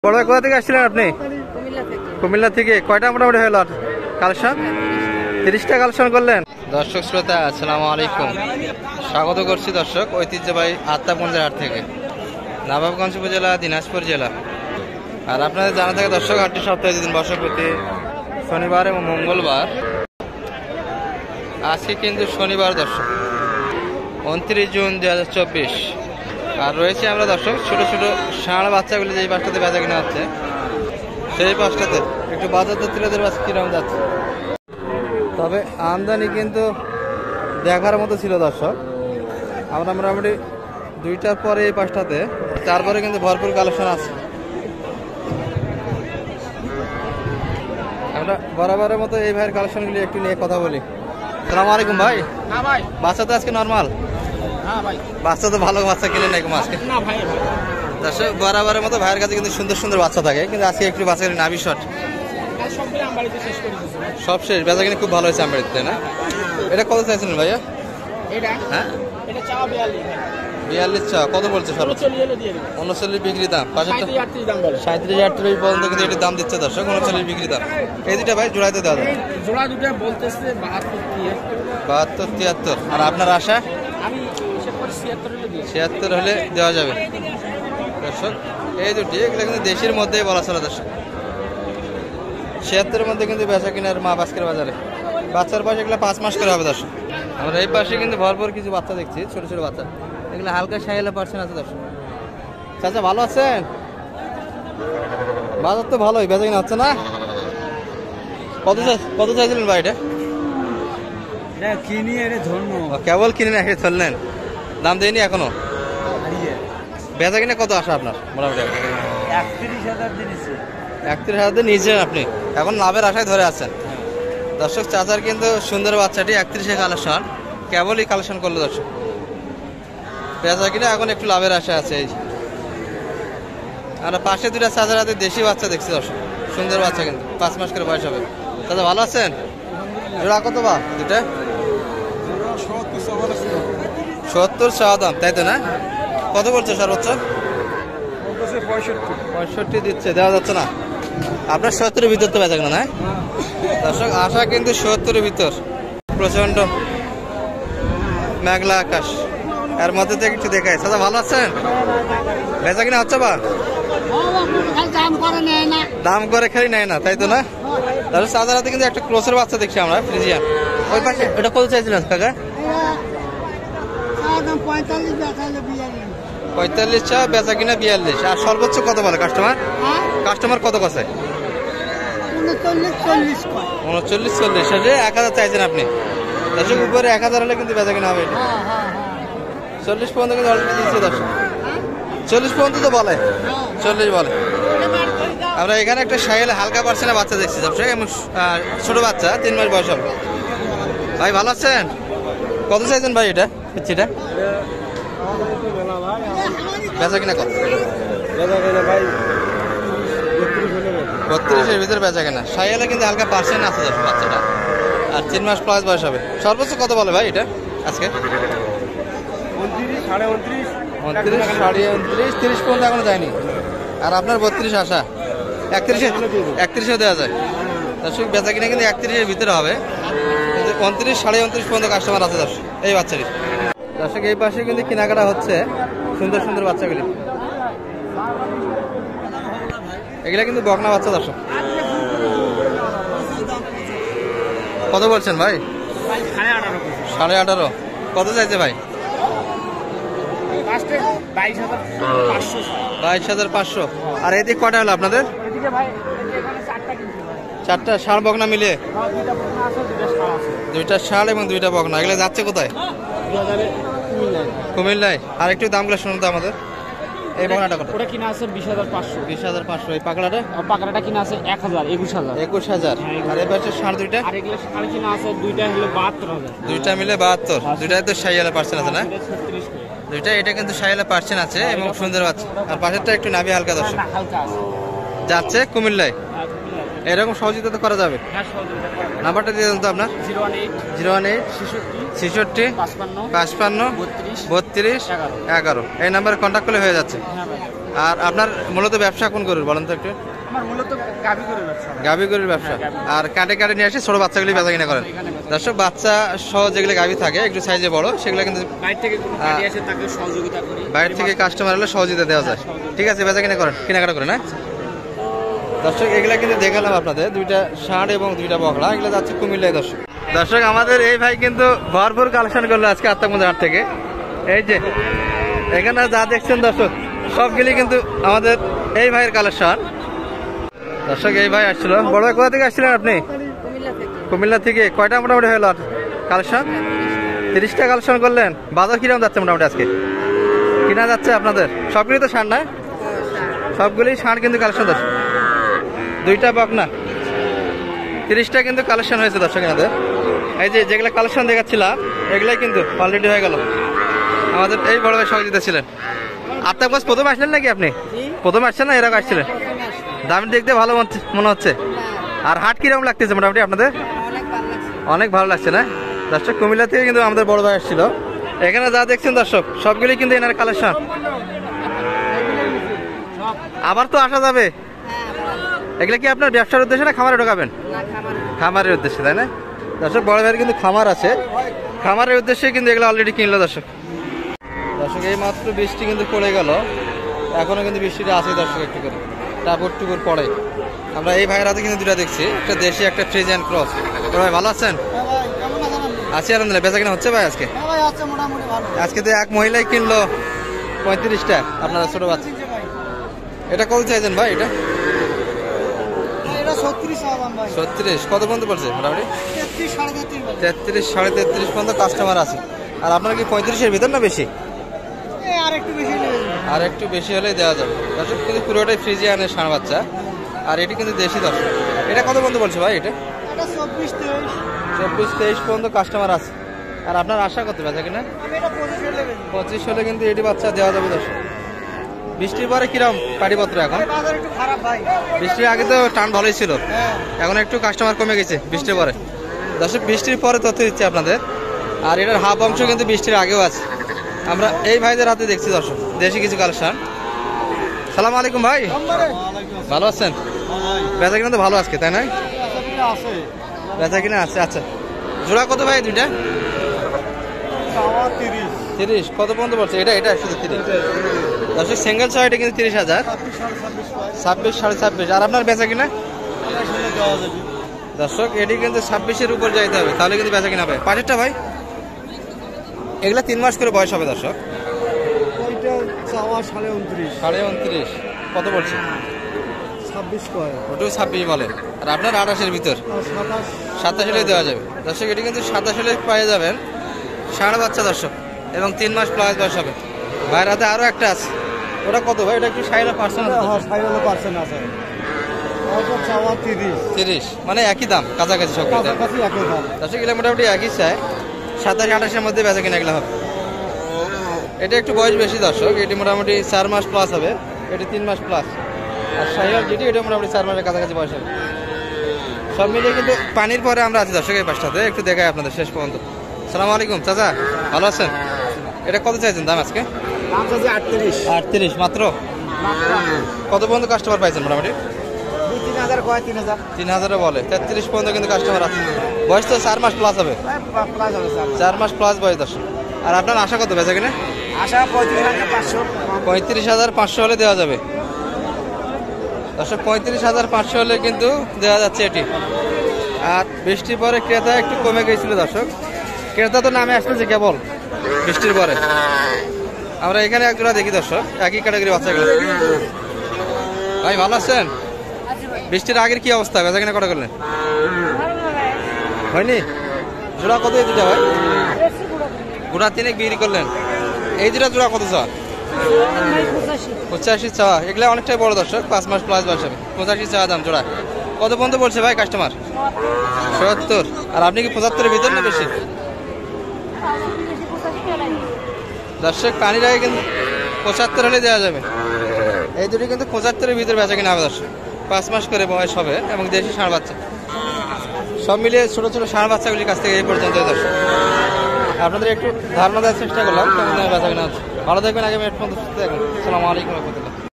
বড় কোথা থেকে আসছিলেন আপনি? কুমিল্লা থেকে। কয়টা মোটামুটি হলো কালেকশন? 30টা কালেকশন করলেন। দর্শক শ্রোতা আসসালামু আলাইকুম, স্বাগত করছি দর্শক ঐতিহ্যবাহী আত্মাপুঞ্জের হাট থেকে, নবাবগঞ্জ উপজেলা, দিনাজপুর জেলা। আর আপনাদের জানা থাকে দর্শক, হাটটি সপ্তাহে 2 দিন বসে, প্রতি শনিবার এবং মঙ্গলবার। আজকে কিন্তু শনিবার দর্শক, 29 জুন 2024। আর রয়েছে আমরা দর্শক ছোট ছোট ষাঁড় বাচ্চাগুলি যেই পাশটাতে বেচা কিনা হচ্ছে, সেই পাশটাতে একটু বাজার তুলেদের বাচ্চা কিরকম যাচ্ছে। তবে আমদানি কিন্তু দেখার মতো ছিল দর্শক। আমরা মোটামুটি 2টার পরে এই পাশটাতে, তারপরে কিন্তু ভরপুর কালেকশন আছে। আমরা বরাবরের মতো এই ভাইয়ের কালেকশনগুলি একটু নিয়ে কথা বলি। আসসালামু আলাইকুম ভাই। হ্যাঁ ভাই। বাচ্চা তো আজকে নর্মাল? হ্যাঁ ভাই। বাচ্চা তো ভালো বাচ্চা কিনে নাই আজকে? না ভাই। দর্শক বরাবরের মতো ভাইয়ের কাছে কিন্তু সুন্দর সুন্দর বাচ্চা থাকে, কিন্তু আজকে একটু বাচ্চা কিনে নাভি শট সব শেষ। বেচা কিনে খুব ভালো হয়েছে আমবাড়িতে, তাই না? এটা কত চাইছিলেন ভাইয়া? হ্যাঁ 42 চা। কত বলছে সর্বোচ্চ? 39 বিক্রি দাম। 37-38 পর্যন্ত কিন্তু এটির দাম দিচ্ছে দর্শক, 39 বিক্রি দাম। এই দুটা ভাই জোড়াইতে দেওয়া যাবে? জোড়া দুটো বলতেছে 72-73। আর আপনার আশা? আমি 76 হলে দেওয়া যাবে দর্শক। এই দুটি এগুলো কিন্তু দেশের মধ্যেই বলা চলে দর্শক। 76-এর মধ্যে কিন্তু বেচা কিনার মা আজকের বাজারে। বাচ্চার পাশে এগুলো 5 মাস করে হবে দর্শক। আমরা এই পাশে কিন্তু ভরপুর কিছু বাচ্চা দেখছি, ছোট ছোট বাচ্চা। এগুলো হালকা সাইলে পার্সেন্ট আছে দর্শক। চাচা ভালো আছেন? বাজার তো ভালোই, বেচা কিনা হচ্ছে না? কত চাইছিলেন ভাই এটা? কেবল কিনে না ধরলেন, দাম দেয়নি এখনো? বেচা কিনা কত আসা আপনার? মোটামুটি 31,000 নিয়েছেন আপনি, এখন লাভের আশায় ধরে আছেন দর্শক। চাচার কিন্তু সুন্দর বাচ্চাটি 31-এ কালেকশন, কেবলই কালেকশন করলো দর্শক। বেচা কিনা এখন একটু লাভের আশা আছে। এই আমরা পাশে 2টা চাচার হাতে দেশি বাচ্চা দেখছি দর্শক, সুন্দর বাচ্চা, কিন্তু 5 মাস করে বয়স হবে। চাচা ভালো আছেন? জোড়া কত বা দুটা? 70 চাওয়া দাম, তাই তো না? কত বলছে সর্বোচ্চ? 65 দিচ্ছে, দেওয়া যাচ্ছে না। আপনার 70-এর ভিতর তো বেচা কিনা না দর্শক? আশা কিন্তু 70-এর ভিতর। প্রচন্ড মেঘলা আকাশ, এর মধ্যে থেকে একটু দেখায়। দাদা ভালো আছেন? বেচা কিনা হচ্ছে বা? দাম করে খালি নেয় না, তাই তো না? তাহলে চাচার হাতে কিন্তু একটা ক্রসের বাচ্চা দেখছি আমরা, ফ্রিজিয়ান। ওই পাশে এটা কত চাইছিলেন কাকা? 45 চা, বেচা কিনা 42। আর সর্বোচ্চ কত বলে কাস্টমার? কত কাছে? 39-40। 1000 চাইছেন আপনি দর্শক। উপরে 1000 হলে কিন্তু বেচা কিনা হবে। 40 পর্যন্ত কিন্তু অলরেডি দিচ্ছে দর্শক। 40 পর্যন্ত তো বলে, 40 বলে। আমরা এখানে একটা সাইকেল হালকা পার্সেন্টের বাচ্চা দেখছি দর্শক, ছোট বাচ্চা, 3 মাস বয়স হবে। ভাই ভালো আছেন? কত চাইছেন ভাই এটা? পিচ্ছিটা বেচা কিনা কত? 32-এর ভিতরে বেচা কিনা। সাইকেলে কিন্তু হালকা পার্সেন্ট আছে দর্শক বাচ্চাটা, আর 3 মাস প্লাস বয়স হবে। সর্বোচ্চ কত বলে ভাই এটা আজকে? 29-29.5, 30 পর্যন্ত এখনো যায়নি। আর আপনার 32 আশা? 31-এ দেওয়া যায় দর্শক। বেচা কিনা কিন্তু 31-এর ভিতরে হবে, কিন্তু 29-29.5 পর্যন্ত কাস্টমার আছে দর্শক এই বাচ্চাটি। দর্শক এই পাশে কিন্তু কেনাকাটা হচ্ছে সুন্দর সুন্দর বাচ্চাগুলি। এগুলা কিন্তু বকনা বাচ্চা দর্শক। কত বলছেন ভাই? 18.5। কত চাইছে ভাই? 22,500। আর এদিক কটা হলো আপনাদের? 4টা ষাঁড় বকনা মিলিয়ে? 2টা ষাঁড় এবং 2টা বকনা। এগুলো যাচ্ছে কোথায়? কুমিল্লায়। আর একটু দামগুলো শুনুন তো আমাদের। এই বকনাটা কত? ওটা কিনা আছে 20,500। 20,500। এই পাকড়াটা কিনা আছে 1,000, 21,000। 21,000। আর এই পাশে ষাঁড় 2টা? আর এগুলো ষাঁড় কিনা আছে 2টা হলো 72,000। 2টা মিলে 72। 2টায় তো সাইয়ালা পার্সেন্ট আছে না? 2টা এটা কিন্তু সাইয়ালা পার্সেন্ট আছে এবং সুন্দর বাচ্চা। আর পাশেরটা একটু নাভি হালকা দর্শক যাচ্ছে কুমিল্লায়। এরকম সহযোগিতা করা যাবে? নাম্বারটা দিয়ে দেন তো আপনার। 018 66 55 32 11। এই নাম্বারে কন্ট্যাক্ট করলে হয়ে যাচ্ছে। আর আপনার মূলত ব্যবসা কোন গরুর বলেন তো একটু? আমার মূলত গাভী করে ব্যবসা। গাভী গরুর ব্যবসা। আর কাটে কাটে নিয়ে আসে ছোট বাচ্চাগুলি বেচা কিনা করেন। দর্শক বাচ্চা সহ যেগুলো গাভী থাকে একটু সাইজে বড় সেগুলো কিন্তু বাইরে থেকে কোনো গাড়ি আসে তাকে সহযোগিতা করি। বাইরে থেকে কাস্টমার হলে সহযোগিতা দেওয়া যায়। ঠিক আছে, বেচা কিনা করেন, কেনাকাটা করেন। হ্যাঁ দর্শক এগুলা কিন্তু দেখালাম আপনাদের, দুইটা ষাঁড় এবং দুইটা বকলা, এগুলো যাচ্ছে কুমিল্লায়। দর্শক দর্শক আমাদের এই ভাই কিন্তু ভরপুর কালেকশন করলো আজকে আত্মাকুন্দ হাট থেকে। এই যে এখানে যা দেখছেন দর্শক সবগুলি কিন্তু আমাদের এই ভাইয়ের কালেকশন। দর্শক এই ভাই আসছিল। বড় ভাই কোথা থেকে আসছিলেন আপনি? কুমিল্লা থেকে। কয়টা মোটামুটি হলো কালেকশন? 30টা কালেকশন করলেন। বাজার কিরকম যাচ্ছে মোটামুটি আজকে? কিনা যাচ্ছে আপনাদের? সবগুলি তো ষাঁড় না? সবগুলি ষাঁড় কিন্তু কালেকশন। দর্শক দুইটা বকনা 30টা কিন্তু কালেকশন হয়েছে দর্শক এনাদের। এই যে যেগুলো কালেকশন দেখাচ্ছিলাম এগুলাই কিন্তু অলরেডি হয়ে গেল। আমাদের এই বড় ভাই সহযোগিতা ছিলেন। আপনার কাছে প্রথম আসলেন নাকি আপনি? প্রথম আসছেন না এরকম আসছিলেন? দাম দেখতে ভালো মনে হচ্ছে। আর হাট কিরকম লাগতেছে মোটামুটি আপনাদের? অনেক ভালো লাগছে না? দর্শক কুমিল্লা থেকে কিন্তু আমাদের বড় ভাই আসছিল। এখানে যা দেখছেন দর্শক সবগুলি কিন্তু এনার কালেকশন। আবার তো আসা যাবে। এগুলো কি আপনার ব্যবসার উদ্দেশ্যে না খামারে ঢোকাবেন? খামারের উদ্দেশ্যে, তাই না? দর্শক বড় ভাইয়ের কিন্তু খামার আছে, খামারের উদ্দেশ্যে কিন্তু এগুলো অলরেডি কিনলো। দর্শক দর্শক এই মাত্র বৃষ্টি কিন্তু পড়ে গেল, এখনো কিন্তু বৃষ্টিটা আছে দর্শক, একটু করে টাপুর টুকুর পড়ে। আমরা এই ভাইয়ের হাতে কিন্তু দুটা দেখছি, একটা দেশি একটা ফ্রিজিয়ান ক্রস। ভাই ভালো আছেন? আছি আলহামদুলিল্লাহ। বেচা কিনা হচ্ছে ভাই আজকে? আজকে তো এক মহিলাই কিনলো 35টা আপনারা ছোট বাচ্চা। এটা কত চাইছেন ভাই? এটা 36। কত পর্যন্ত পড়ছে মোটামুটি? 33, 33.5 পর্যন্ত কাস্টমার আছে। আর আপনার কি 35-এর ভিতর না বেশি? আর একটু বেশি হলেই দেওয়া যাবে। দর্শক কিন্তু পুরোটাই ফ্রিজিয়ানের ষাঁড় বাচ্চা, আর এটি কিন্তু দেশি। দর্শক এটা কত পর্যন্ত বলছে ভাই? এটা 24-23 পর্যন্ত কাস্টমার আছে। আর আপনার আশা করতে পারছে কিনা? 25 হলে কিন্তু এটি বাচ্চা দেওয়া যাবে। দর্শক বৃষ্টির পরে কিরম পাটিপত্র এখন? বৃষ্টির আগে তো টান ভালোই ছিল, এখন একটু কাস্টমার কমে গেছে বৃষ্টির পরে। দর্শক বৃষ্টির পরে তথ্য দিচ্ছি আপনাদের। আর এটার হাফ অংশ কিন্তু বৃষ্টির আগেও আছে। আমরা এই ভাইদের হাতে দেখছি দর্শক দেশি কিছু কালেকশন। সালাম আলাইকুম ভাই, ভালো আছেন? বেচা কিনা তো ভালো আজকে, তাই না? বেচা কিনা আছে। আচ্ছা জোড়া কত ভাই দুইটা? 30। কত পর্যন্ত পড়ছে এটা? এটা শুধু 30। দর্শক সিঙ্গেল ছয় এটা কিন্তু 30,000, 26, 26.5। আর আপনার বেচা কিনা? দর্শক এটি কিন্তু 26-এর উপর যাইতে হবে, তাহলে কিন্তু বেচা কিনা হবে। পাশেরটা ভাই এগুলা 3 মাস করে বয়স হবে। দর্শক 29.5। কত বলছে? 26 ওটাও 26 বলে। আর আপনার 28-এর ভিতর 27 দেওয়া যাবে। দর্শক এটি কিন্তু 27 পেয়ে যাবেন ষাঁড় বাচ্চা দর্শক, এবং 3 মাস প্লাস বয়স হবে। ভাইয়ের হাতে আরো একটা আছে, ওটা কত ভাই? ওটা একটু 60% আছে। 30 মানে একই দাম, কাছাকাছি সব দর্শক। এগুলো মোটামুটি একই চাই, 27-28-এর মধ্যে বেচা কিনা এগুলো হবে। এটা একটু বয়স বেশি দর্শক, এটি মোটামুটি 4 মাস প্লাস হবে, এটি 3 মাস প্লাস। আর শাহিওয়াল যেটি এটা মোটামুটি 4 মাসের কাছাকাছি বয়স হবে। সব মিলিয়ে কিন্তু পানির পরে আমরা আছি দর্শক এই পাশটাতে, একটু দেখাই আপনাদের শেষ পর্যন্ত। সালাম আলাইকুম চাচা, ভালো আছেন? এটা কত চাইছেন দাম আজকে? 38 মাত্র। কত পর্যন্ত কাস্টমার পাইছেন মোটামুটি? 3,000 বলে, 33 পর্যন্ত কিন্তু কাস্টমার আছে। বয়স তো 4 মাস প্লাস হবে, 4 মাস প্লাস বয়স দর্শক। আর আপনার আশা কত বেচা কিনা? আশা 35,500 হলে দেওয়া যাবে দর্শক। 35,500 হলে কিন্তু দেওয়া যাচ্ছে এটি। আর বৃষ্টির পরে ক্রেতা একটু কমে গিয়েছিল দর্শক, ক্রেতা তো নামে আসতেছে কেবল বৃষ্টির পরে। আমরা এখানে একজোড়া দেখি দর্শক, একই ক্যাটাগরি বাচ্চাগুলো। ভাই ভালো আছেন? বৃষ্টির আগের কি অবস্থা, বেচা কিনা কটা করলেন? হয়নি? জোড়া কত এই দুটা ভাই? গোড়া 3 বিক্রি করলেন। এই দুটা জোড়া কত চাওয়া? 85 চাওয়া। এগুলো অনেকটাই বড় দর্শক, 5 মাস প্লাস বয়স হবে। 85 চাওয়া দাম জোড়া। কত পর্যন্ত বলছে ভাই কাস্টমার? 70। আর আপনি কি 75-এর ভিতর না বেশি? দর্শক পানির আগে কিন্তু 75 হলে দেওয়া যাবে। এই দুটি কিন্তু 75-এর ভিতরে বেচা কিনা হবে দর্শক। 5 মাস করে বয়স হবে এবং দেশি ষাঁড় বাচ্চা। সব মিলিয়ে ছোট ছোট ষাঁড় বাচ্চাগুলির কাছ থেকে এই পর্যন্ত দর্শক আপনাদের একটু ধারণা দেওয়ার চেষ্টা করলাম কেমন বেচা কিনা হচ্ছে। ভালো থাকবেন, আগামী 1 পর্যন্ত সুস্থ থাকবেন। আসসালামু আলাইকুম রহমতুল্লাহ।